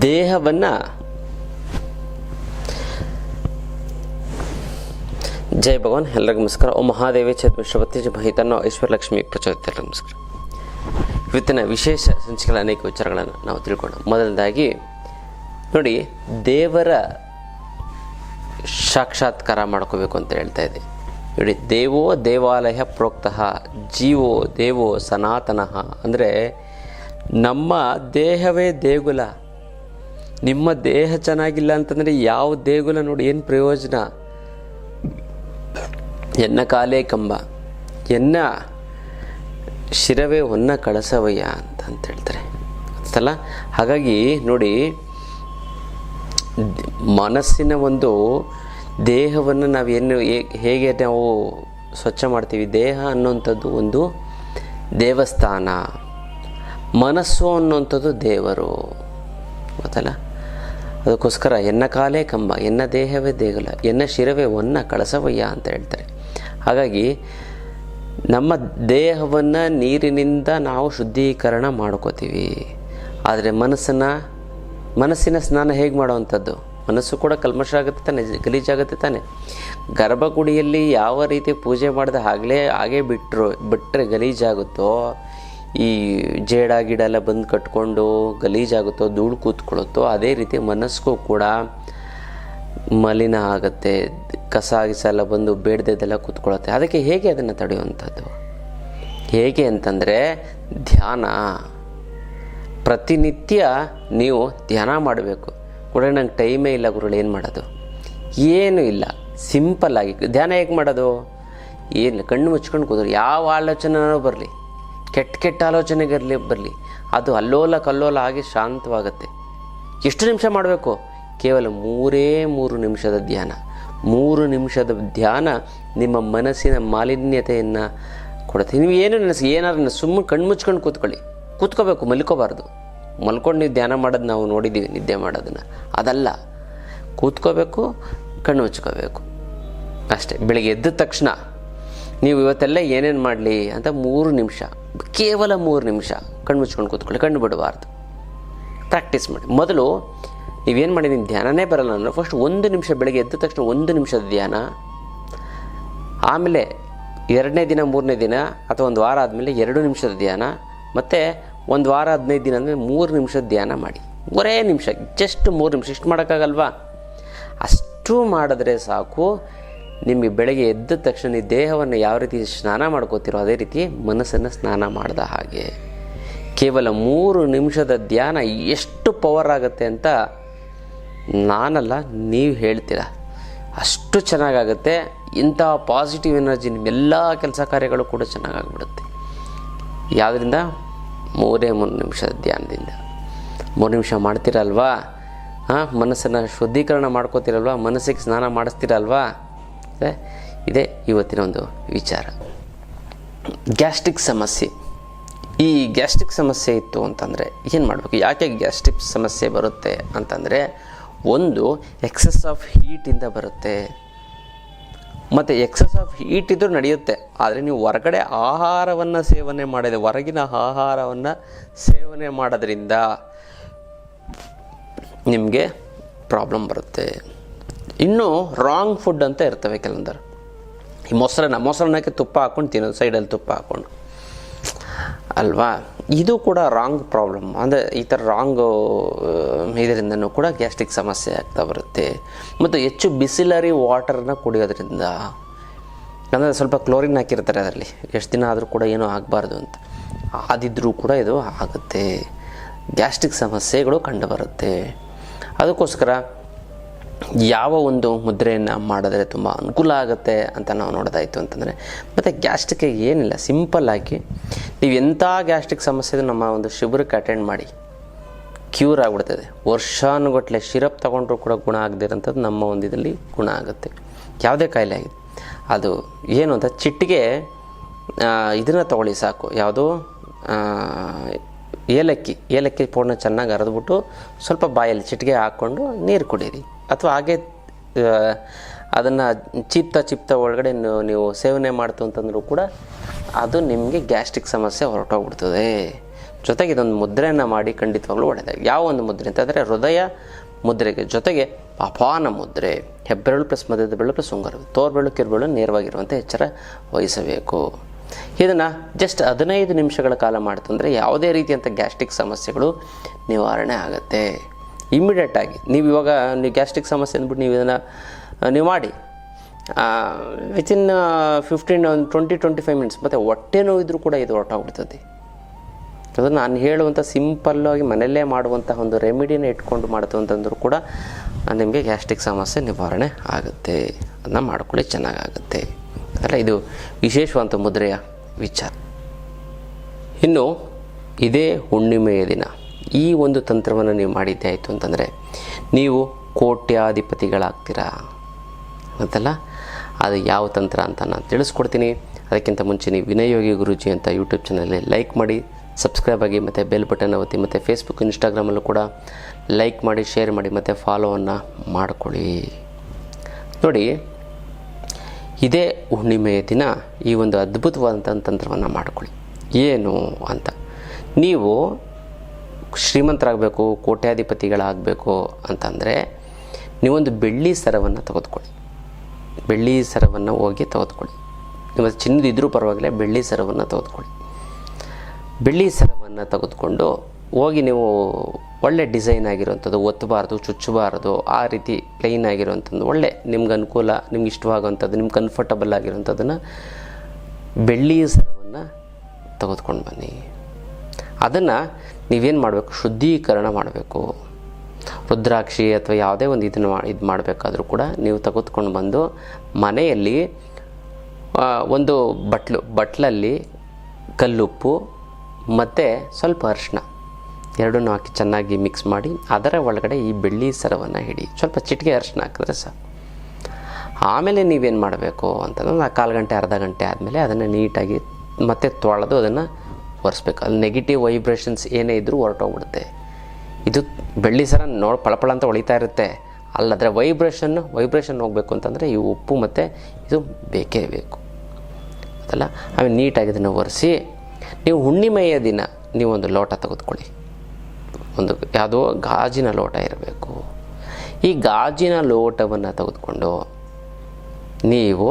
ದೇಹವನ್ನು ಜೈ ಭಗವಾನ್. ಎಲ್ಲರಿಗೂ ನಮಸ್ಕಾರ. ಓಂ ಮಹಾದೇವಿ ಚೇತ್ ವಿಶ್ವಪತಿ ಜ ಮಹಿತನ್ನೋ ಐಶ್ವರ್ಯಲಕ್ಷ್ಮಿ ಪ್ರಚೋದಿತ. ಎಲ್ಲರಿಗೂ ನಮಸ್ಕಾರ. ಇವತ್ತಿನ ವಿಶೇಷ ಸಂಚಿಕೆಗಳ ಅನೇಕ ವಿಚಾರಗಳನ್ನು ನಾವು ತಿಳ್ಕೊಂಡು, ಮೊದಲನೇದಾಗಿ ನೋಡಿ, ದೇವರ ಸಾಕ್ಷಾತ್ಕಾರ ಮಾಡ್ಕೋಬೇಕು ಅಂತ ಹೇಳ್ತಾ ಇದೆ. ನೋಡಿ, ದೇವೋ ದೇವಾಲಯ ಪ್ರೋಕ್ತಃ ಜೀವೋ ದೇವೋ ಸನಾತನಃ. ಅಂದರೆ ನಮ್ಮ ದೇಹವೇ ದೇಗುಲ. ನಿಮ್ಮ ದೇಹ ಚೆನ್ನಾಗಿಲ್ಲ ಅಂತಂದರೆ ಯಾವ ದೇಗುಲ ನೋಡಿ ಏನು ಪ್ರಯೋಜನ? ಎನ್ನ ಕಾಲೇ ಕಂಬ, ಎನ್ನ ಶಿರವೇ ಹೊನ್ನ ಕಳಸವಯ್ಯ ಅಂತ ಹೇಳ್ತಾರೆ ಅಲ್ಲ. ಹಾಗಾಗಿ ನೋಡಿ, ಮನಸ್ಸಿನ ಒಂದು ದೇಹವನ್ನು ನಾವೇನು ಹೇಗೆ ನಾವು ಸ್ವಚ್ಛ ಮಾಡ್ತೀವಿ, ದೇಹ ಅನ್ನುವಂಥದ್ದು ಒಂದು ದೇವಸ್ಥಾನ, ಮನಸ್ಸು ಅನ್ನುವಂಥದ್ದು ದೇವರು, ಗೊತ್ತಲ್ಲ. ಅದಕ್ಕೋಸ್ಕರ ಎನ್ನ ಕಾಲೇ ಕಂಬ, ಎನ್ನ ದೇಹವೇ ದೇಗುಲ, ಎನ್ನ ಶಿರವೇ ಹೊನ್ನ ಕಳಸವಯ್ಯ ಅಂತ ಹೇಳ್ತಾರೆ. ಹಾಗಾಗಿ ನಮ್ಮ ದೇಹವನ್ನು ನೀರಿನಿಂದ ನಾವು ಶುದ್ಧೀಕರಣ ಮಾಡ್ಕೋತೀವಿ. ಆದರೆ ಮನಸ್ಸಿನ ಸ್ನಾನ ಹೇಗೆ ಮಾಡುವಂಥದ್ದು? ಮನಸ್ಸು ಕೂಡ ಕಲ್ಮಶ ಆಗುತ್ತೆ ತಾನೆ, ಗಲೀಜಾಗುತ್ತೆ ತಾನೆ. ಗರ್ಭಗುಡಿಯಲ್ಲಿ ಯಾವ ರೀತಿ ಪೂಜೆ ಮಾಡಿದ ಹಾಗೆ ಬಿಟ್ಟರೆ ಗಲೀಜಾಗುತ್ತೋ, ಈ ಜೇಡ ಗಿಡ ಎಲ್ಲ ಬಂದು ಕಟ್ಕೊಂಡು ಗಲೀಜಾಗುತ್ತೋ, ಧೂಳು ಕೂತ್ಕೊಳ್ಳುತ್ತೋ, ಅದೇ ರೀತಿ ಮನಸ್ಸಿಗೂ ಕೂಡ ಮಲಿನ ಆಗುತ್ತೆ, ಕಸ ಗಿಸ ಬಂದು ಬೇಡದೆಲ್ಲ ಕೂತ್ಕೊಳ್ಳುತ್ತೆ. ಅದಕ್ಕೆ ಹೇಗೆ ಅದನ್ನು ತಡೆಯುವಂಥದ್ದು? ಹೇಗೆ ಅಂತಂದರೆ ಧ್ಯಾನ. ಪ್ರತಿನಿತ್ಯ ನೀವು ಧ್ಯಾನ ಮಾಡಬೇಕು. ಕೂಡ ನಂಗೆ ಟೈಮೇ ಇಲ್ಲ ಗುರುಗಳು, ಏನು ಮಾಡೋದು? ಏನೂ ಇಲ್ಲ, ಸಿಂಪಲ್ಲಾಗಿ ಧ್ಯಾನ ಹೇಗೆ ಮಾಡೋದು? ಏನು, ಕಣ್ಣು ಮುಚ್ಕೊಂಡು ಕೂತ್ರು, ಯಾವ ಆಲೋಚನೆನೂ ಬರಲಿ, ಕೆಟ್ಟ ಆಲೋಚನೆಗಿರಲಿ ಅದು ಅಲ್ಲೋಲ ಕಲ್ಲೋಲ ಆಗಿ ಶಾಂತವಾಗುತ್ತೆ. ಎಷ್ಟು ನಿಮಿಷ ಮಾಡಬೇಕು? ಕೇವಲ 3 ನಿಮಿಷದ ಧ್ಯಾನ. 3 ನಿಮಿಷದ ಧ್ಯಾನ ನಿಮ್ಮ ಮನಸ್ಸಿನ ಮಾಲಿನ್ಯತೆಯನ್ನು ಕೊಡುತ್ತೆ. ನೀವು ಏನಾದ್ರು ಸುಮ್ಮನೆ ಕಣ್ಣು ಮುಚ್ಕೊಂಡು ಕೂತ್ಕೋಬೇಕು, ಮಲ್ಕೋಬಾರ್ದು. ಮಲ್ಕೊಂಡು ನೀವು ಧ್ಯಾನ ಮಾಡೋದು ನಾವು ನೋಡಿದ್ದೀವಿ, ನಿದ್ದೆ ಮಾಡೋದನ್ನು. ಅದಲ್ಲ, ಕೂತ್ಕೋಬೇಕು, ಕಣ್ಣು ಮುಚ್ಕೋಬೇಕು ಅಷ್ಟೇ. ಬೆಳಗ್ಗೆ ಎದ್ದ ತಕ್ಷಣ ನೀವು ಇವತ್ತೆಲ್ಲ ಏನೇನು ಮಾಡಲಿ ಅಂತ 3 ನಿಮಿಷ, ಕೇವಲ 3 ನಿಮಿಷ ಕಣ್ಣು ಮುಚ್ಕೊಂಡು ಕೂತ್ಕೊಳ್ಳಿ, ಕಣ್ಣು ಬಿಡಬಾರ್ದು. ಪ್ರಾಕ್ಟೀಸ್ ಮಾಡಿ. ಮೊದಲು ನೀವೇನು ಮಾಡಿ, ನಿಮ್ಮ ಧ್ಯಾನನೇ ಬರಲ್ಲ ಅಂದರೆ ಫಸ್ಟ್ 1 ನಿಮಿಷ, ಬೆಳಗ್ಗೆ ಎದ್ದ ತಕ್ಷಣ 1 ನಿಮಿಷದ ಧ್ಯಾನ. ಆಮೇಲೆ 2ನೇ ದಿನ 3ನೇ ದಿನ ಅಥವಾ 1 ವಾರ ಆದಮೇಲೆ 2 ನಿಮಿಷದ ಧ್ಯಾನ. ಮತ್ತು 1 ವಾರ 15 ದಿನ ಅಂದರೆ 3 ನಿಮಿಷದ ಧ್ಯಾನ ಮಾಡಿ. 1 ನಿಮಿಷ, ಜಸ್ಟ್ 3 ನಿಮಿಷ. ಇಷ್ಟು ಮಾಡೋಕ್ಕಾಗಲ್ವಾ? ಅಷ್ಟು ಮಾಡಿದ್ರೆ ಸಾಕು. ನಿಮಗೆ ಬೆಳಗ್ಗೆ ಎದ್ದ ತಕ್ಷಣ ಈ ದೇಹವನ್ನು ಯಾವ ರೀತಿ ಸ್ನಾನ ಮಾಡ್ಕೋತೀರೋ ಅದೇ ರೀತಿ ಮನಸ್ಸನ್ನು ಸ್ನಾನ ಮಾಡಿದ ಹಾಗೆ. ಕೇವಲ 3 ನಿಮಿಷದ ಧ್ಯಾನ ಎಷ್ಟು ಪವರ್ ಆಗುತ್ತೆ ಅಂತ ನಾನಲ್ಲ, ನೀವು ಹೇಳ್ತೀರ. ಅಷ್ಟು ಚೆನ್ನಾಗಾಗುತ್ತೆ. ಇಂಥ ಪಾಸಿಟಿವ್ ಎನರ್ಜಿ ನಿಮ್ಮೆಲ್ಲ ಕೆಲಸ ಕಾರ್ಯಗಳು ಕೂಡ ಚೆನ್ನಾಗಾಗ್ಬಿಡುತ್ತೆ. ಯಾವುದರಿಂದ? 3 ನಿಮಿಷದ ಧ್ಯಾನದಿಂದ. 3 ನಿಮಿಷ ಮಾಡ್ತೀರಲ್ವಾ? ಮನಸ್ಸನ್ನು ಶುದ್ಧೀಕರಣ ಮಾಡ್ಕೋತೀರಲ್ವ, ಮನಸ್ಸಿಗೆ ಸ್ನಾನ ಮಾಡಿಸ್ತೀರಲ್ವಾ? ಇದೇ ಇವತ್ತಿನ ಒಂದು ವಿಚಾರ. ಗ್ಯಾಸ್ಟ್ರಿಕ್ ಸಮಸ್ಯೆ. ಈ ಗ್ಯಾಸ್ಟ್ರಿಕ್ ಸಮಸ್ಯೆ ಇತ್ತು ಅಂತಂದರೆ ಏನು ಮಾಡಬೇಕು? ಯಾಕೆ ಗ್ಯಾಸ್ಟ್ರಿಕ್ ಸಮಸ್ಯೆ ಬರುತ್ತೆ ಅಂತಂದರೆ, ಒಂದು ಎಕ್ಸಸ್ ಆಫ್ ಹೀಟಿಂದ ಬರುತ್ತೆ. ಮತ್ತು ಎಕ್ಸಸ್ ಆಫ್ ಹೀಟ್ ಇದ್ರೂ ನಡೆಯುತ್ತೆ. ಆದರೆ ನೀವು ಹೊರಗಡೆ ಆಹಾರವನ್ನು ಸೇವನೆ ಮಾಡಿದೆ, ಹೊರಗಿನ ಆಹಾರವನ್ನು ಸೇವನೆ ಮಾಡೋದ್ರಿಂದ ನಿಮಗೆ ಪ್ರಾಬ್ಲಮ್ ಬರುತ್ತೆ. ಇನ್ನೂ ರಾಂಗ್ ಫುಡ್ ಅಂತ ಇರ್ತವೆ ಕೆಲವೊಂದರ. ಈ ಮೊಸರನ್ನಕ್ಕೆ ತುಪ್ಪ ಹಾಕ್ಕೊಂಡು ತಿನ್ನೋದು, ಸೈಡಲ್ಲಿ ತುಪ್ಪ ಹಾಕ್ಕೊಂಡು ಅಲ್ವಾ? ಇದು ಕೂಡ ರಾಂಗ್ ಪ್ರಾಬ್ಲಮ್. ಅಂದರೆ ಈ ಥರ ರಾಂಗ್ ಇದರಿಂದನೂ ಕೂಡ ಗ್ಯಾಸ್ಟ್ರಿಕ್ ಸಮಸ್ಯೆ ಆಗ್ತಾ ಬರುತ್ತೆ. ಮತ್ತು ಹೆಚ್ಚು ಬಿಸಿಲರಿ ವಾಟರನ್ನ ಕುಡಿಯೋದ್ರಿಂದ, ಅಂದರೆ ಸ್ವಲ್ಪ ಕ್ಲೋರಿನ್ ಹಾಕಿರ್ತಾರೆ ಅದರಲ್ಲಿ, ಎಷ್ಟು ದಿನ ಆದರೂ ಕೂಡ ಏನೂ ಆಗಬಾರ್ದು ಅಂತ. ಆದಿದ್ರೂ ಕೂಡ ಇದು ಆಗುತ್ತೆ. ಗ್ಯಾಸ್ಟ್ರಿಕ್ ಸಮಸ್ಯೆಗಳು ಕಂಡುಬರುತ್ತೆ. ಅದಕ್ಕೋಸ್ಕರ ಯಾವ ಒಂದು ಮುದ್ರೆಯನ್ನು ಮಾಡಿದ್ರೆ ತುಂಬ ಅನುಕೂಲ ಆಗುತ್ತೆ ಅಂತ ನಾವು ನೋಡೋದಾಯಿತು ಅಂತಂದರೆ, ಮತ್ತು ಗ್ಯಾಸ್ಟ್ರಿಕ್ಗೆ ಏನಿಲ್ಲ, ಸಿಂಪಲ್ಲಾಗಿ ನೀವು ಎಂಥ ಗ್ಯಾಸ್ಟ್ರಿಕ್ ಸಮಸ್ಯೆ ನಮ್ಮ ಒಂದು ಶಿಬಿರಕ್ಕೆ ಅಟೆಂಡ್ ಮಾಡಿ, ಕ್ಯೂರ್ ಆಗಿಬಿಡ್ತದೆ. ವರ್ಷಾನುಗಟ್ಟಲೆ ಸಿರಪ್ ತೊಗೊಂಡ್ರೂ ಕೂಡ ಗುಣ ಆಗದಿರೋಂಥದ್ದು ನಮ್ಮ ಒಂದು ಇದರಲ್ಲಿ ಗುಣ ಆಗುತ್ತೆ. ಯಾವುದೇ ಕಾಯಿಲೆ ಆಗಿದೆ ಅದು ಏನು ಅಂತ ಚಿಟ್ಟಿಗೆ ಇದನ್ನು ತೊಗೊಳ್ಳಿ ಸಾಕು. ಯಾವುದು? ಏಲಕ್ಕಿ ಪೌಡರ್ನ ಚೆನ್ನಾಗಿ ಅರೆದ್ಬಿಟ್ಟು ಸ್ವಲ್ಪ ಬಾಯಲ್ಲಿ ಚಿಟಿಕೆ ಹಾಕ್ಕೊಂಡು ನೀರು ಕುಡೀರಿ. ಅಥವಾ ಹಾಗೆ ಅದನ್ನು ಚಿಪ್ತಾ ಒಳಗಡೆ ನೀವು ಸೇವನೆ ಮಾಡ್ತು ಅಂತಂದರೂ ಕೂಡ ಅದು ನಿಮಗೆ ಗ್ಯಾಸ್ಟ್ರಿಕ್ ಸಮಸ್ಯೆ ಹೊರಟೋಗ್ಬಿಡ್ತದೆ. ಜೊತೆಗೆ ಇದೊಂದು ಮುದ್ರೆಯನ್ನು ಮಾಡಿ ಖಂಡಿತವಾಗ್ಲೂ ಒಳ್ಳೆಯದು. ಯಾವ ಒಂದು ಮುದ್ರೆ ಅಂತಂದರೆ ಹೃದಯ ಮುದ್ರೆಗೆ ಜೊತೆಗೆ ಅಪಾನ ಮುದ್ರೆ, ಹೆಬ್ಬೆರಳು ಪ್ಲಸ್ ಮಧ್ಯದ ಬೆರಳು ಪ್ಲಸ್ ಉಂಗುರ, ತೋರ್ಬೆರಳು ಕಿರುಬೆರಳು ನೇರವಾಗಿರುವಂತೆ ಎಚ್ಚರ ವಹಿಸಬೇಕು. ಇದನ್ನು ಜಸ್ಟ್ 15 ನಿಮಿಷಗಳ ಕಾಲ ಮಾಡ್ತಂದರೆ ಯಾವುದೇ ರೀತಿಯಂಥ ಗ್ಯಾಸ್ಟ್ರಿಕ್ ಸಮಸ್ಯೆಗಳು ನಿವಾರಣೆ ಆಗುತ್ತೆ. ಇಮ್ಮಿಡಿಯೇಟಾಗಿ ನೀವು ಇವಾಗ ನೀವು ಗ್ಯಾಸ್ಟ್ರಿಕ್ ಸಮಸ್ಯೆ ಅಂದ್ಬಿಟ್ಟು ನೀವು ಇದನ್ನು ನೀವು ಮಾಡಿ ವಿತಿನ್ 20-25 ಮಿನಿಟ್ಸ್ ಮತ್ತು ಹೊಟ್ಟೆ ನೋವಿದ್ರೂ ಕೂಡ ಇದು ಹೊರಟೋಗ್ಬಿಡ್ತದೆ. ಅದು ನಾನು ಹೇಳುವಂಥ ಸಿಂಪಲ್ಲಾಗಿ ಮನೆಯಲ್ಲೇ ಮಾಡುವಂಥ ಒಂದು ರೆಮಿಡಿನ ಇಟ್ಕೊಂಡು ಮಾಡ್ತು ಅಂತಂದ್ರೂ ಕೂಡ ನಿಮಗೆ ಗ್ಯಾಸ್ಟ್ರಿಕ್ ಸಮಸ್ಯೆ ನಿವಾರಣೆ ಆಗುತ್ತೆ. ಅದನ್ನು ಮಾಡ್ಕೊಳ್ಳಿ, ಚೆನ್ನಾಗಾಗುತ್ತೆ ಅಲ್ಲ. ಇದು ವಿಶೇಷವಂತ ಮುದ್ರೆಯ ವಿಚಾರ. ಇನ್ನು ಇದೇ ಹುಣ್ಣಿಮೆಯ ದಿನ ಈ ಒಂದು ತಂತ್ರವನ್ನು ನೀವು ಮಾಡಿದ್ದೇ ಆಯಿತು ಅಂತಂದರೆ ನೀವು ಕೋಟ್ಯಾಧಿಪತಿಗಳಾಗ್ತೀರಾ ಅಂತಲ್ಲ. ಅದು ಯಾವ ತಂತ್ರ ಅಂತ ನಾನು ತಿಳಿಸ್ಕೊಡ್ತೀನಿ. ಅದಕ್ಕಿಂತ ಮುಂಚೆ ನೀವು ವಿನಯ್ ಯೋಗಿ ಗುರೂಜಿ ಅಂತ ಯೂಟ್ಯೂಬ್ ಚಾನಲಲ್ಲಿ ಲೈಕ್ ಮಾಡಿ, ಸಬ್ಸ್ಕ್ರೈಬ್ ಆಗಿ, ಮತ್ತು ಬೆಲ್ ಬಟನ್ ಒತ್ತಿ, ಮತ್ತು ಫೇಸ್ಬುಕ್ ಇನ್ಸ್ಟಾಗ್ರಾಮಲ್ಲೂ ಕೂಡ ಲೈಕ್ ಮಾಡಿ, ಶೇರ್ ಮಾಡಿ, ಮತ್ತು ಫಾಲೋವನ್ನು ಮಾಡಿಕೊಳ್ಳಿ. ನೋಡಿ, ಇದೇ ಹುಣ್ಣಿಮೆಯ ದಿನ ಈ ಒಂದು ಅದ್ಭುತವಾದಂಥ ತಂತ್ರವನ್ನು ಮಾಡಿಕೊಳ್ಳಿ. ಏನು ಅಂತ, ನೀವು ಶ್ರೀಮಂತರಾಗಬೇಕು, ಕೋಟ್ಯಾಧಿಪತಿಗಳಾಗಬೇಕು ಅಂತಂದರೆ ನೀವೊಂದು ಬೆಳ್ಳಿ ಸರವನ್ನು ತೆಗೆದುಕೊಳ್ಳಿ. ಬೆಳ್ಳಿ ಸರವನ್ನು ಹೋಗಿ ತೆಗೆದುಕೊಳ್ಳಿ. ನಿಮ್ಮ ಚಿನ್ನದಿದ್ದರೂ ಪರವಾಗಿಲ್ಲ, ಬೆಳ್ಳಿ ಸರವನ್ನು ತೆಗೆದುಕೊಳ್ಳಿ. ಬೆಳ್ಳಿ ಸರವನ್ನು ತೆಗೆದುಕೊಂಡು ಹೋಗಿ ನೀವು ಒಳ್ಳೆ ಡಿಸೈನ್ ಆಗಿರೋವಂಥದ್ದು, ಒತ್ತಬಾರ್ದು, ಚುಚ್ಚಬಾರ್ದು, ಆ ರೀತಿ ಪ್ಲೈನ್ ಆಗಿರೋವಂಥದ್ದು ಒಳ್ಳೆ ನಿಮ್ಗೆ ಅನುಕೂಲ, ನಿಮ್ಗೆ ಇಷ್ಟವಾಗುವಂಥದ್ದು, ನಿಮ್ಗೆ ಕಂಫರ್ಟಬಲ್ ಆಗಿರೋವಂಥದ್ದನ್ನು ಬೆಳ್ಳಿ ಸರವನ್ನು ತೆಗೆದುಕೊಂಡು ಬನ್ನಿ. ಅದನ್ನು ನೀವೇನು ಮಾಡಬೇಕು, ಶುದ್ಧೀಕರಣ ಮಾಡಬೇಕು. ರುದ್ರಾಕ್ಷಿ ಅಥವಾ ಯಾವುದೇ ಒಂದು ಇದು ಮಾಡಬೇಕಾದ್ರೂ ಕೂಡ ನೀವು ತೆಗೆದುಕೊಂಡು ಬಂದು ಮನೆಯಲ್ಲಿ ಒಂದು ಬಟ್ಲಲ್ಲಿ ಕಲ್ಲುಪ್ಪು ಮತ್ತು ಸ್ವಲ್ಪ ಅರಿಶಿನ ಎರಡನ್ನೂ ಹಾಕಿ ಚೆನ್ನಾಗಿ ಮಿಕ್ಸ್ ಮಾಡಿ ಅದರ ಒಳಗಡೆ ಈ ಬೆಳ್ಳಿ ಸರವನ್ನು ಹಿಡಿ. ಸ್ವಲ್ಪ ಚಿಟಿಕೆ ಅರಿಶಿನ ಹಾಕಿದ್ರೆ ಸಾಕು. ಆಮೇಲೆ ನೀವೇನು ಮಾಡಬೇಕು ಅಂತಂದ್ರೆ 1/4 ಗಂಟೆ ಅರ್ಧ ಗಂಟೆ ಆದಮೇಲೆ ಅದನ್ನು ನೀಟಾಗಿ ಮತ್ತೆ ತೊಳೆದು ಅದನ್ನು ಒರೆಸ್ಬೇಕು. ಅಲ್ಲಿ ನೆಗೆಟಿವ್ ವೈಬ್ರೇಷನ್ಸ್ ಏನೇ ಇದ್ದರೂ ಹೊರಟೋಗ್ಬಿಡುತ್ತೆ. ಇದು ಬೆಳ್ಳಿ ಸರ ಪಳಪಳ ಅಂತ ಹೊಳಿತಾ ಇರುತ್ತೆ, ಅಲ್ಲದ್ರೆ ವೈಬ್ರೇಷನ್ ಹೋಗಬೇಕು ಅಂತಂದರೆ ಈ ಉಪ್ಪು ಮತ್ತು ಇದು ಬೇಕೇ ಬೇಕು ಅದಲ್ಲ. ಆಮೇಲೆ ನೀಟಾಗಿ ಇದನ್ನು ಒರೆಸಿ ನೀವು ಹುಣ್ಣಿಮೆಯ ದಿನ ನೀವೊಂದು ಲೋಟ ತೆಗೆದುಕೊಳ್ಳಿ. ಒಂದು ಯಾವುದೋ ಗಾಜಿನ ಲೋಟ ಇರಬೇಕು. ಈ ಗಾಜಿನ ಲೋಟವನ್ನು ತೆಗೆದುಕೊಂಡು ನೀವು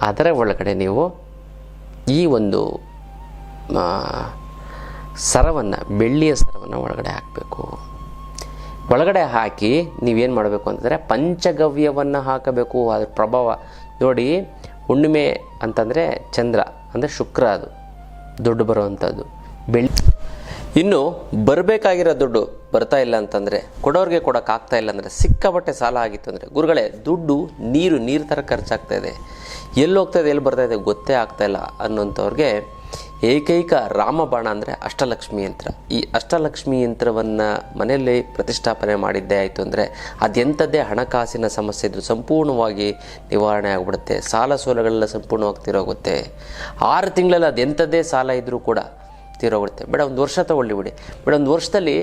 ಅದರ ಒಳಗಡೆ ನೀವು ಈ ಒಂದು ಸರವನ್ನು, ಬೆಳ್ಳಿಯ ಸರವನ್ನು ಒಳಗಡೆ ಹಾಕಬೇಕು. ಒಳಗಡೆ ಹಾಕಿ ನೀವೇನು ಮಾಡಬೇಕು ಅಂತಂದರೆ ಪಂಚಗವ್ಯವನ್ನು ಹಾಕಬೇಕು. ಅದ್ರ ಪ್ರಭಾವ ನೋಡಿ, ಹುಣ್ಣಿಮೆ ಅಂತಂದರೆ ಚಂದ್ರ ಅಂದರೆ ಶುಕ್ರ, ಅದು ದುಡ್ಡು ಬರುವಂಥದ್ದು. ಇನ್ನು ಬರಬೇಕಾಗಿರೋ ದುಡ್ಡು ಬರ್ತಾ ಇಲ್ಲ ಅಂತಂದರೆ, ಕೊಡೋರಿಗೆ ಕೊಡೋಕ್ಕಾಗ್ತಾ ಇಲ್ಲ ಅಂದರೆ, ಸಿಕ್ಕಾಪಟ್ಟೆ ಸಾಲ ಆಗಿತ್ತು ಅಂದರೆ, ಗುರುಗಳೇ ದುಡ್ಡು ನೀರು ಥರ ಖರ್ಚಾಗ್ತಾ ಇದೆ, ಎಲ್ಲಿ ಹೋಗ್ತಾಯಿದೆ ಎಲ್ಲಿ ಬರ್ತಾಯಿದೆ ಗೊತ್ತೇ ಆಗ್ತಾಯಿಲ್ಲ ಅನ್ನೋಂಥವ್ರಿಗೆ ಏಕೈಕ ರಾಮಬಾಣ ಅಂದರೆ ಅಷ್ಟಲಕ್ಷ್ಮಿ ಯಂತ್ರ. ಈ ಅಷ್ಟಲಕ್ಷ್ಮಿ ಯಂತ್ರವನ್ನು ಮನೆಯಲ್ಲಿ ಪ್ರತಿಷ್ಠಾಪನೆ ಮಾಡಿದ್ದೇ ಆಯಿತು ಅಂದರೆ ಅದೆಂಥದ್ದೇ ಹಣಕಾಸಿನ ಸಮಸ್ಯೆ ಇದ್ದು ಸಂಪೂರ್ಣವಾಗಿ ನಿವಾರಣೆ ಆಗಿಬಿಡುತ್ತೆ. ಸಾಲ ಸೋಲಗಳೆಲ್ಲ ಸಂಪೂರ್ಣವಾಗಿ ತೀರೋಗುತ್ತೆ. 6 ತಿಂಗಳಲ್ಲಿ ಅದೆಂಥದ್ದೇ ಸಾಲ ಇದ್ದರೂ ಕೂಡ ತೀರೋಗುತ್ತೆ. ಬೇಡ 1 ವರ್ಷ ತೊಗೊಳ್ಳಿ ಬೇಡ 1 ವರ್ಷದಲ್ಲಿ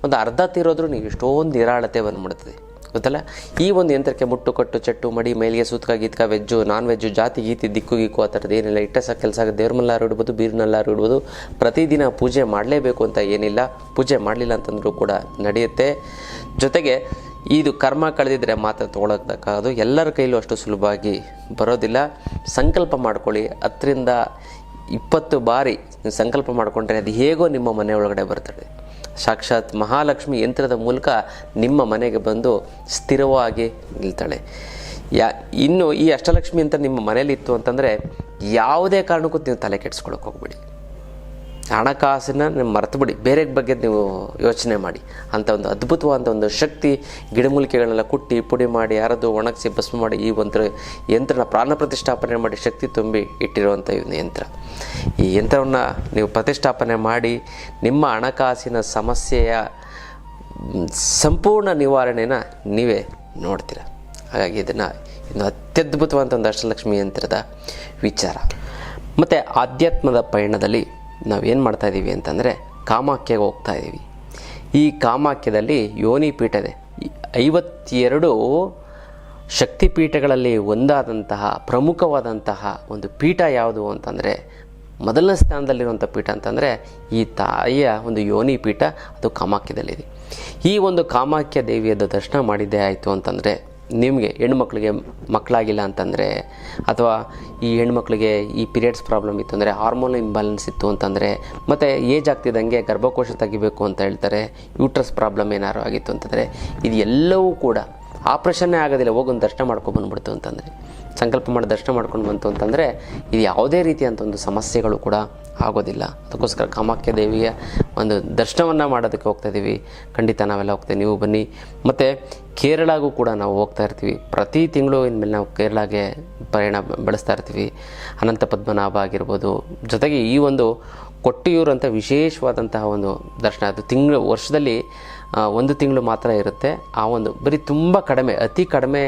ಒಂದು ಅರ್ಧ ತೀರೋದ್ರೂ ನೀವು ಎಷ್ಟೊಂದು ನಿರಾಳತೆ ಬಂದ್ಬಿಡ್ತದೆ ಗೊತ್ತಲ್ಲ. ಈ ಒಂದು ಯಂತ್ರಕ್ಕೆ ಮುಟ್ಟು ಕಟ್ಟು ಚಟ್ಟು ಮಡಿ ಮೈಲಿಗೆ ಸೂತ್ಕ ಗೀತ್ಕ ವೆಜ್ಜು ನಾನ್ ವೆಜ್ಜು ಜಾತಿ ಗೀತಿ ದಿಕ್ಕು ಆ ಥರದ್ದು ಏನಿಲ್ಲ. ಇಟ್ಟೆ ಕೆಲಸ ದೇವ್ರ ಮಲ್ಲಾರು ಇಡ್ಬೋದು, ಬೀರ್ನಲ್ಲಾರು ಇಡ್ಬೋದು. ಪ್ರತಿದಿನ ಪೂಜೆ ಮಾಡಲೇಬೇಕು ಅಂತ ಏನಿಲ್ಲ. ಪೂಜೆ ಮಾಡಲಿಲ್ಲ ಅಂತಂದ್ರೂ ಕೂಡ ನಡೆಯುತ್ತೆ. ಜೊತೆಗೆ ಇದು ಕರ್ಮ ಕಳೆದಿದ್ರೆ ಮಾತ್ರ ತೊಗೊಳಕ್ಕಾಗೋದು. ಎಲ್ಲರ ಕೈಲೂ ಅಷ್ಟು ಸುಲಭವಾಗಿ ಬರೋದಿಲ್ಲ. ಸಂಕಲ್ಪ ಮಾಡ್ಕೊಳ್ಳಿ. 10-20 ಬಾರಿ ನೀವು ಸಂಕಲ್ಪ ಮಾಡಿಕೊಂಡ್ರೆ ಅದು ಹೇಗೋ ನಿಮ್ಮ ಮನೆ ಒಳಗಡೆ ಬರ್ತದೆ. ಸಾಕ್ಷಾತ್ ಮಹಾಲಕ್ಷ್ಮಿ ಯಂತ್ರದ ಮೂಲಕ ನಿಮ್ಮ ಮನೆಗೆ ಬಂದು ಸ್ಥಿರವಾಗಿ ನಿಲ್ತಾಳೆ. ಇನ್ನು ಈ ಅಷ್ಟಲಕ್ಷ್ಮಿ ಅಂತ ನಿಮ್ಮ ಮನೇಲಿ ಇತ್ತು ಅಂತಂದರೆ ಯಾವುದೇ ಕಾರಣಕ್ಕೂ ನೀವು ತಲೆ ಕೆಡಿಸ್ಕೊಳಕ್ಕೆ ಹೋಗ್ಬಿಡಿ. ಹಣಕಾಸನ್ನ ಮರೆತು ಬಿಡಿ, ಬೇರೆ ಬಗ್ಗೆ ನೀವು ಯೋಚನೆ ಮಾಡಿ. ಅಂಥ ಒಂದು ಅದ್ಭುತವಾದ ಒಂದು ಶಕ್ತಿ, ಗಿಡಮೂಲಿಕೆಗಳನ್ನೆಲ್ಲ ಕುಟ್ಟಿ ಪುಡಿ ಮಾಡಿ ಅರೆದು ಒಣಗಿಸಿ ಭಸ್ಮ ಮಾಡಿ ಈ ಒಂದು ಯಂತ್ರನ ಪ್ರಾಣ ಪ್ರತಿಷ್ಠಾಪನೆ ಮಾಡಿ ಶಕ್ತಿ ತುಂಬಿ ಇಟ್ಟಿರುವಂಥ ಒಂದು ಯಂತ್ರ. ಈ ಯಂತ್ರವನ್ನು ನೀವು ಪ್ರತಿಷ್ಠಾಪನೆ ಮಾಡಿ ನಿಮ್ಮ ಹಣಕಾಸಿನ ಸಮಸ್ಯೆಯ ಸಂಪೂರ್ಣ ನಿವಾರಣೆನ ನೀವೇ ನೋಡ್ತೀರ. ಹಾಗಾಗಿ ಇದನ್ನು ಇನ್ನು ಅತ್ಯದ್ಭುತವಾದಂಥ ಒಂದು ಅಷ್ಟಲಕ್ಷ್ಮಿ ಯಂತ್ರದ ವಿಚಾರ. ಮತ್ತು ಆಧ್ಯಾತ್ಮದ ಪಯಣದಲ್ಲಿ ನಾವೇನು ಮಾಡ್ತಾಯಿದ್ದೀವಿ ಅಂತಂದರೆ ಕಾಮಾಖ್ಯಗೆ ಹೋಗ್ತಾ ಇದ್ದೀವಿ. ಈ ಕಾಮಾಖ್ಯದಲ್ಲಿ ಯೋನಿ ಪೀಠ ಇದೆ. 52 ಶಕ್ತಿಪೀಠಗಳಲ್ಲಿ ಒಂದಾದಂತಹ ಪ್ರಮುಖವಾದಂತಹ ಒಂದು ಪೀಠ ಯಾವುದು ಅಂತಂದರೆ ಮೊದಲನೇ ಸ್ಥಾನದಲ್ಲಿರುವಂಥ ಪೀಠ ಅಂತಂದರೆ ಈ ತಾಯಿಯ ಒಂದು ಯೋನಿ ಪೀಠ, ಅದು ಕಾಮಾಖ್ಯದಲ್ಲಿದೆ. ಈ ಒಂದು ಕಾಮಾಖ್ಯ ದೇವಿಯದ ದರ್ಶನ ಮಾಡಿದ್ದೇ ಆಯಿತು ಅಂತಂದರೆ, ನಿಮಗೆ ಹೆಣ್ಮಕ್ಳಿಗೆ ಮಕ್ಕಳಾಗಿಲ್ಲ ಅಂತಂದರೆ, ಅಥವಾ ಈ ಹೆಣ್ಮಕ್ಳಿಗೆ ಈ ಪೀರಿಯಡ್ಸ್ ಪ್ರಾಬ್ಲಮ್ ಇತ್ತು ಅಂದರೆ, ಹಾರ್ಮೋನ್ ಇಂಬ್ಯಾಲೆನ್ಸ್ ಇತ್ತು ಅಂತಂದರೆ, ಮತ್ತು ಏಜ್ ಆಗ್ತಿದ್ದಂಗೆ ಗರ್ಭಕೋಶ ತೆಗಿಬೇಕು ಅಂತ ಹೇಳ್ತಾರೆ, ಯೂಟ್ರಸ್ ಪ್ರಾಬ್ಲಮ್ ಏನಾರು ಆಗಿತ್ತು ಅಂತಂದರೆ, ಇದು ಎಲ್ಲವೂ ಕೂಡ ಆಪ್ರೇಷನ್ನೇ ಆಗೋದಿಲ್ಲ, ಹೋಗೊಂದು ದರ್ಶನ ಮಾಡ್ಕೊಂಡ್ಬಂದ್ಬಿಡ್ತು ಅಂತಂದರೆ, ಸಂಕಲ್ಪ ಮಾಡಿ ದರ್ಶನ ಮಾಡ್ಕೊಂಡು ಬಂತು ಅಂತಂದರೆ, ಇದು ಯಾವುದೇ ರೀತಿಯಂಥ ಒಂದು ಸಮಸ್ಯೆಗಳು ಕೂಡ ಆಗೋದಿಲ್ಲ. ಅದಕ್ಕೋಸ್ಕರ ಕಾಮಾಖ್ಯ ದೇವಿಯ ಒಂದು ದರ್ಶನವನ್ನು ಮಾಡೋದಕ್ಕೆ ಹೋಗ್ತಾಯಿದ್ದೀವಿ. ಖಂಡಿತ ನಾವೆಲ್ಲ ಹೋಗ್ತೇವೆ, ನೀವು ಬನ್ನಿ. ಮತ್ತು ಕೇರಳಗೂ ಕೂಡ ನಾವು ಹೋಗ್ತಾ ಇರ್ತೀವಿ. ಪ್ರತಿ ತಿಂಗಳು ಇನ್ಮೇಲೆ ನಾವು ಕೇರಳಗೆ ಪ್ರಯಾಣ ಬೆಳೆಸ್ತಾ ಇರ್ತೀವಿ. ಅನಂತ ಪದ್ಮನಾಭ ಆಗಿರ್ಬೋದು, ಜೊತೆಗೆ ಈ ಒಂದು ಕೊಟ್ಟಿಯೂರು ಅಂತ ವಿಶೇಷವಾದಂತಹ ಒಂದು ದರ್ಶನ, ಅದು ವರ್ಷದಲ್ಲಿ 1 ತಿಂಗಳು ಮಾತ್ರ ಇರುತ್ತೆ. ಆ ಒಂದು ಬರೀ ತುಂಬ ಕಡಿಮೆ, ಅತಿ ಕಡಿಮೆ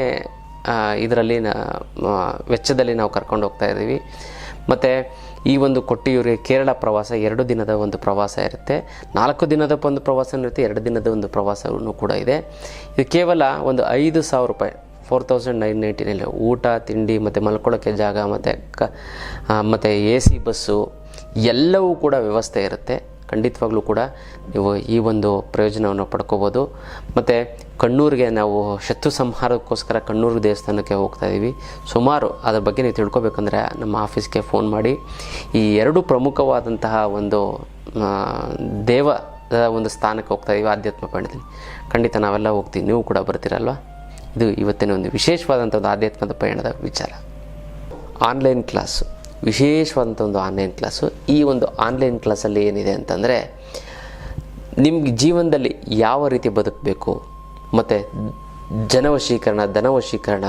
ಇದರಲ್ಲಿ ವೆಚ್ಚದಲ್ಲಿ ನಾವು ಕರ್ಕೊಂಡು ಹೋಗ್ತಾ ಇದ್ದೀವಿ. ಮತ್ತು ಈ ಒಂದು ಕೊಟ್ಟಿಯೂರಿಗೆ ಕೇರಳ ಪ್ರವಾಸ 2 ದಿನದ ಒಂದು ಪ್ರವಾಸ ಇರುತ್ತೆ. 4 ದಿನದ ಒಂದು ಪ್ರವಾಸ ಇರುತ್ತೆ, 2 ದಿನದ ಒಂದು ಪ್ರವಾಸವೂ ಕೂಡ ಇದೆ. ಇದು ಕೇವಲ ಒಂದು 5,000 ರೂಪಾಯಿ, 4,999 ಊಟ ತಿಂಡಿ ಮತ್ತು ಮಲ್ಕೊಳ್ಳೋಕ್ಕೆ ಜಾಗ ಮತ್ತು AC ಬಸ್ಸು ಎಲ್ಲವೂ ಕೂಡ ವ್ಯವಸ್ಥೆ ಇರುತ್ತೆ. ಖಂಡಿತವಾಗ್ಲೂ ಕೂಡ ನೀವು ಈ ಒಂದು ಪ್ರಯೋಜನವನ್ನು ಪಡ್ಕೋಬೋದು. ಮತ್ತು ಕಣ್ಣೂರಿಗೆ ನಾವು ಶತ್ರು ಸಂಹಾರಕ್ಕೋಸ್ಕರ ಕಣ್ಣೂರು ದೇವಸ್ಥಾನಕ್ಕೆ ಹೋಗ್ತಾ ಇದ್ದೀವಿ. ಸುಮಾರು ಅದ್ರ ಬಗ್ಗೆ ನೀವು ತಿಳ್ಕೊಬೇಕಂದ್ರೆ ನಮ್ಮ ಆಫೀಸ್ಗೆ ಫೋನ್ ಮಾಡಿ. ಈ 2 ಪ್ರಮುಖವಾದಂತಹ ಒಂದು ದೇವದ ಒಂದು ಸ್ಥಾನಕ್ಕೆ ಹೋಗ್ತಾ ಇದ್ದೀವಿ ಆಧ್ಯಾತ್ಮ ಪಯಣದಲ್ಲಿ. ಖಂಡಿತ ನಾವೆಲ್ಲ ಹೋಗ್ತೀವಿ, ನೀವು ಕೂಡ ಬರ್ತೀರಲ್ವ. ಇದು ಇವತ್ತಿನ ಒಂದು ವಿಶೇಷವಾದಂಥ ಒಂದು ಆಧ್ಯಾತ್ಮದ ಪಯಣದ ವಿಚಾರ. ಆನ್ಲೈನ್ ಕ್ಲಾಸು, ವಿಶೇಷವಾದಂಥ ಒಂದು ಆನ್ಲೈನ್ ಕ್ಲಾಸು. ಈ ಒಂದು ಆನ್ಲೈನ್ ಕ್ಲಾಸಲ್ಲಿ ಏನಿದೆ ಅಂತಂದರೆ, ನಿಮ್ಗೆ ಜೀವನದಲ್ಲಿ ಯಾವ ರೀತಿ ಬದುಕಬೇಕು, ಮತ್ತು ಜನವಶೀಕರಣ, ಧನವಶೀಕರಣ,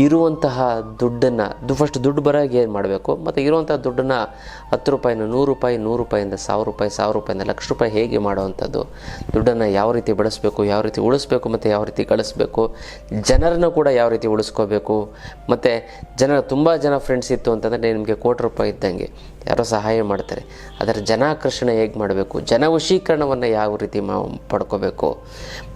ಇರುವಂತಹ ದುಡ್ಡನ್ನು ಫಸ್ಟ್ ದುಡ್ಡು ಬರೋಗೆ ಏನು ಮಾಡಬೇಕು, ಮತ್ತು ಇರುವಂಥ ದುಡ್ಡನ್ನು 10 ರೂಪಾಯಿನ 100 ರೂಪಾಯಿ, 100 ರೂಪಾಯಿಂದ 1000 ರೂಪಾಯಿ, 1000 ರೂಪಾಯಿಂದ 1,00,000 ರೂಪಾಯಿ ಹೇಗೆ ಮಾಡುವಂಥದ್ದು, ದುಡ್ಡನ್ನು ಯಾವ ರೀತಿ ಬಳಸಬೇಕು, ಯಾವ ರೀತಿ ಉಳಿಸ್ಬೇಕು, ಮತ್ತು ಯಾವ ರೀತಿ ಗಳಿಸ್ಬೇಕು, ಜನರನ್ನು ಕೂಡ ಯಾವ ರೀತಿ ಉಳಿಸ್ಕೋಬೇಕು. ಮತ್ತು ತುಂಬ ಜನ ಫ್ರೆಂಡ್ಸ್ ಇತ್ತು ಅಂತಂದರೆ ನಿಮಗೆ 1 ಕೋಟಿ ರೂಪಾಯಿ ಇದ್ದಂಗೆ ಯಾರೋ ಸಹಾಯ ಮಾಡ್ತಾರೆ. ಅದರ ಜನಾಕರ್ಷಣೆ ಹೇಗೆ ಮಾಡಬೇಕು, ಜನವಶೀಕರಣವನ್ನು ಯಾವ ರೀತಿ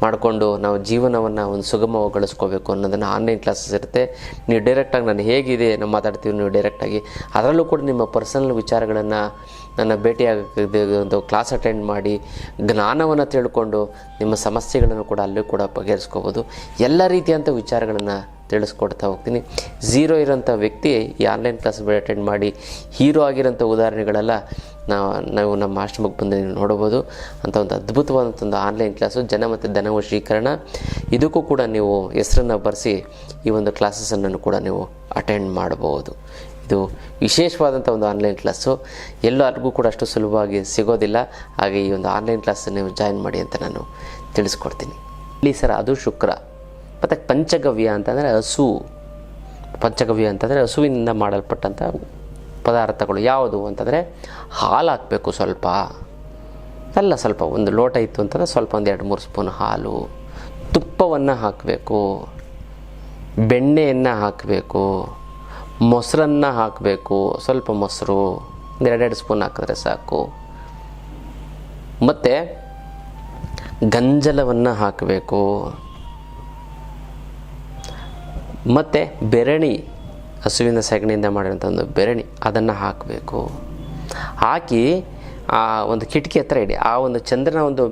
ಮಾಡಿಕೊಂಡು ನಾವು ಜೀವನವನ್ನು ಒಂದು ಸುಗಮಗೊಳಿಸ್ಕೋಬೇಕು ಅನ್ನೋದನ್ನು ಆನ್ಲೈನ್ ಕ್ಲಾಸಸ್ ಇರುತ್ತೆ. ನೀವು ಡೈರೆಕ್ಟಾಗಿ ನಾನು ಹೇಗಿದೆ ನಾವು ಮಾತಾಡ್ತೀವಿ, ನೀವು ಡೈರೆಕ್ಟಾಗಿ ಅದರಲ್ಲೂ ಕೂಡ ನಿಮ್ಮ ಪರ್ಸನಲ್ ವಿಚಾರಗಳನ್ನು ನನ್ನ ಭೇಟಿಯಾಗಕ್ಕೆ ಒಂದು ಕ್ಲಾಸ್ ಅಟೆಂಡ್ ಮಾಡಿ ಜ್ಞಾನವನ್ನು ತಿಳ್ಕೊಂಡು ನಿಮ್ಮ ಸಮಸ್ಯೆಗಳನ್ನು ಕೂಡ ಅಲ್ಲೂ ಕೂಡ ಬಗೆಹರಿಸ್ಕೋಬೋದು. ಎಲ್ಲ ರೀತಿಯಂಥ ವಿಚಾರಗಳನ್ನು ತಿಳಿಸ್ಕೊಡ್ತಾ ಹೋಗ್ತೀನಿ. ಝೀರೋ ಇರೋಂಥ ವ್ಯಕ್ತಿ ಈ ಆನ್ಲೈನ್ ಕ್ಲಾಸ್ ಅಟೆಂಡ್ ಮಾಡಿ ಹೀರೋ ಆಗಿರೋಂಥ ಉದಾಹರಣೆಗಳೆಲ್ಲ ನಾವು ನಮ್ಮ ಆಶ್ರಮಕ್ಕೆ ಬಂದು ನೀವು ನೋಡ್ಬೋದು. ಅಂಥ ಒಂದು ಅದ್ಭುತವಾದಂಥ ಒಂದು ಆನ್ಲೈನ್ ಕ್ಲಾಸು, ಜನ ಮತ್ತು ಧನವಶೀಕರಣ. ಇದಕ್ಕೂ ಕೂಡ ನೀವು ಹೆಸರನ್ನು ಬರೆಸಿ ಈ ಒಂದು ಕ್ಲಾಸಸನ್ನು ಕೂಡ ನೀವು ಅಟೆಂಡ್ ಮಾಡಬಹುದು. ಇದು ವಿಶೇಷವಾದಂಥ ಒಂದು ಆನ್ಲೈನ್ ಕ್ಲಾಸು, ಎಲ್ಲರಿಗೂ ಕೂಡ ಅಷ್ಟು ಸುಲಭವಾಗಿ ಸಿಗೋದಿಲ್ಲ. ಹಾಗೆ ಈ ಒಂದು ಆನ್ಲೈನ್ ಕ್ಲಾಸನ್ನು ನೀವು ಜಾಯಿನ್ ಮಾಡಿ ಅಂತ ನಾನು ತಿಳಿಸ್ಕೊಡ್ತೀನಿ. ಇಲ್ಲಿ ಸರ್ ಅದು ಶುಕ್ರ. ಮತ್ತು ಪಂಚಗವ್ಯ ಅಂತಂದರೆ ಹಸು. ಪಂಚಗವ್ಯ ಅಂತಂದರೆ ಹಸುವಿನಿಂದ ಮಾಡಲ್ಪಟ್ಟಂಥ ಪದಾರ್ಥಗಳು ಯಾವುದು ಅಂತಂದರೆ, ಹಾಲು ಹಾಕಬೇಕು ಸ್ವಲ್ಪ, ಸ್ವಲ್ಪ ಒಂದು ಲೋಟ ಇತ್ತು ಅಂತಂದರೆ ಸ್ವಲ್ಪ ಒಂದು 2-3 ಸ್ಪೂನ್ ಹಾಲು, ತುಪ್ಪವನ್ನು ಹಾಕಬೇಕು, ಬೆಣ್ಣೆಯನ್ನು ಹಾಕಬೇಕು, ಮೊಸರನ್ನು ಹಾಕಬೇಕು, ಸ್ವಲ್ಪ ಮೊಸರು 2 ಸ್ಪೂನ್ ಹಾಕಿದ್ರೆ ಸಾಕು. ಮತ್ತು ಗಂಜಲವನ್ನು ಹಾಕಬೇಕು, ಮತ್ತು ಬೆರಣಿ, ಹಸುವಿನ ಸಗಣಿಯಿಂದ ಮಾಡಿರೋಂಥ ಒಂದು ಬೆರಣಿ, ಅದನ್ನು ಹಾಕಬೇಕು. ಹಾಕಿ ಆ ಒಂದು ಕಿಟಕಿ ಹತ್ರ ಇಡಿ. ಆ ಒಂದು ಚಂದ್ರನ ಒಂದು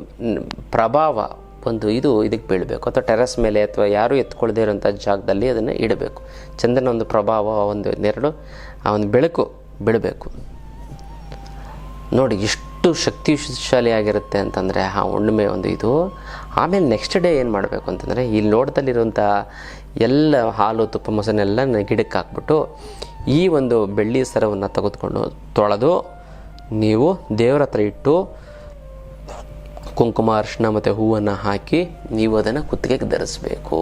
ಪ್ರಭಾವ ಒಂದು ಇದಕ್ಕೆ ಬೀಳಬೇಕು, ಅಥವಾ ಟೆರೆಸ್ ಮೇಲೆ ಅಥವಾ ಯಾರೂ ಎತ್ಕೊಳ್ಳದೇ ಇರೋಂಥ ಜಾಗದಲ್ಲಿ ಅದನ್ನು ಇಡಬೇಕು. ಚಂದ್ರನ ಒಂದು ಪ್ರಭಾವ, ಒಂದು ನೆರಳು, ಆ ಒಂದು ಬೆಳಕು ಬೀಳಬೇಕು. ನೋಡಿ ಎಷ್ಟು ಶಕ್ತಿಶಾಲಿಯಾಗಿರುತ್ತೆ ಅಂತಂದರೆ ಆ ಹುಣ್ಣಿಮೆ ಒಂದು ಆಮೇಲೆ ನೆಕ್ಸ್ಟ್ ಡೇ ಏನು ಮಾಡಬೇಕು ಅಂತಂದರೆ, ಈ ಲೋಟದಲ್ಲಿರುವಂಥ ಎಲ್ಲ ಹಾಲು ತುಪ್ಪ ಮೊಸರನ್ನೆಲ್ಲ ಗಿಡಕ್ಕೆ ಹಾಕ್ಬಿಟ್ಟು ಈ ಒಂದು ಬೆಳ್ಳಿ ಸರವನ್ನು ತೆಗೆದುಕೊಂಡು ತೊಳೆದು ನೀವು ದೇವರ ಹತ್ರ ಇಟ್ಟು ಕುಂಕುಮ, ಅರಿಶಿನ ಮತ್ತು ಹೂವನ್ನು ಹಾಕಿ ನೀವು ಅದನ್ನು ಕುತ್ತಿಗೆಗೆ ಧರಿಸಬೇಕು.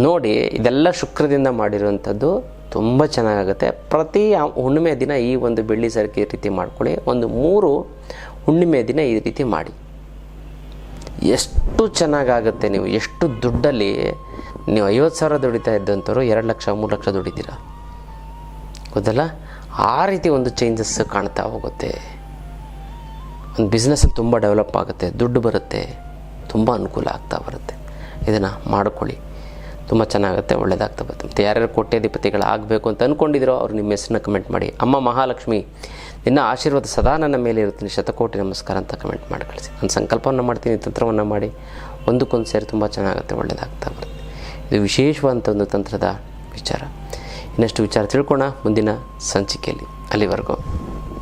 ನೋಡಿ, ಇದೆಲ್ಲ ಶುಕ್ರದಿಂದ ಮಾಡಿರುವಂಥದ್ದು, ತುಂಬ ಚೆನ್ನಾಗುತ್ತೆ. ಪ್ರತಿ ಹುಣ್ಣಿಮೆ ದಿನ ಈ ಒಂದು ಬೆಳ್ಳಿ ಸರಕ್ಕೆ ಈ ರೀತಿ ಮಾಡ್ಕೊಳ್ಳಿ. ಒಂದು 3 ಹುಣ್ಣಿಮೆ ದಿನ ಈ ರೀತಿ ಮಾಡಿ. ಎಷ್ಟು ಚೆನ್ನಾಗಾಗುತ್ತೆ. ನೀವು ಎಷ್ಟು ದುಡ್ಡಲ್ಲಿ ನೀವು 50,000 ದುಡಿತಾ ಇದ್ದಂಥವ್ರು 2 ಲಕ್ಷ 3 ಲಕ್ಷ ದುಡಿತೀರ, ಗೊತ್ತಲ್ಲ? ಆ ರೀತಿ ಒಂದು ಚೇಂಜಸ್ ಕಾಣ್ತಾ ಹೋಗುತ್ತೆ. ಒಂದು ಬಿಸ್ನೆಸ್ಸಲ್ಲಿ ತುಂಬ ಡೆವಲಪ್ ಆಗುತ್ತೆ, ದುಡ್ಡು ಬರುತ್ತೆ, ತುಂಬ ಅನುಕೂಲ ಆಗ್ತಾ ಬರುತ್ತೆ. ಇದನ್ನು ಮಾಡ್ಕೊಳ್ಳಿ. ತುಂಬ ಚೆನ್ನಾಗುತ್ತೆ, ಒಳ್ಳೆಯದಾಗ್ತಾ ಬರುತ್ತೆ. ಮತ್ತು ಯಾರ್ಯಾರು ಕೋಟ್ಯಾಧಿಪತಿಗಳಾಗಬೇಕು ಅಂತ ಅಂದ್ಕೊಂಡಿದ್ದೀರೋ ಅವ್ರು ನಿಮ್ಮ ಹೆಸರನ್ನ ಕಮೆಂಟ್ ಮಾಡಿ. ಅಮ್ಮ ಮಹಾಲಕ್ಷ್ಮಿ ನಿನ್ನ ಆಶೀರ್ವಾದ ಸದಾ ನನ್ನ ಮೇಲೆ ಇರುತ್ತೀನಿ, ಶತಕೋಟಿ ನಮಸ್ಕಾರ ಅಂತ ಕಮೆಂಟ್ ಮಾಡಿ ಕಳಿಸಿ. ನಾನು ಸಂಕಲ್ಪವನ್ನು ಮಾಡ್ತೀನಿ, ತಂತ್ರವನ್ನು ಮಾಡಿ ಒಂದಕ್ಕೊಂದು ಸೇರಿ ತುಂಬ ಚೆನ್ನಾಗುತ್ತೆ, ಒಳ್ಳೆಯದಾಗ್ತಾ ಬರುತ್ತೆ. ಇದು ವಿಶೇಷವಾದಂಥ ಒಂದು ತಂತ್ರದ ವಿಚಾರ. ಇನ್ನಷ್ಟು ವಿಚಾರ ತಿಳ್ಕೊಳ್ಳೋಣ ಮುಂದಿನ ಸಂಚಿಕೆಯಲ್ಲಿ. ಅಲ್ಲಿವರೆಗೂ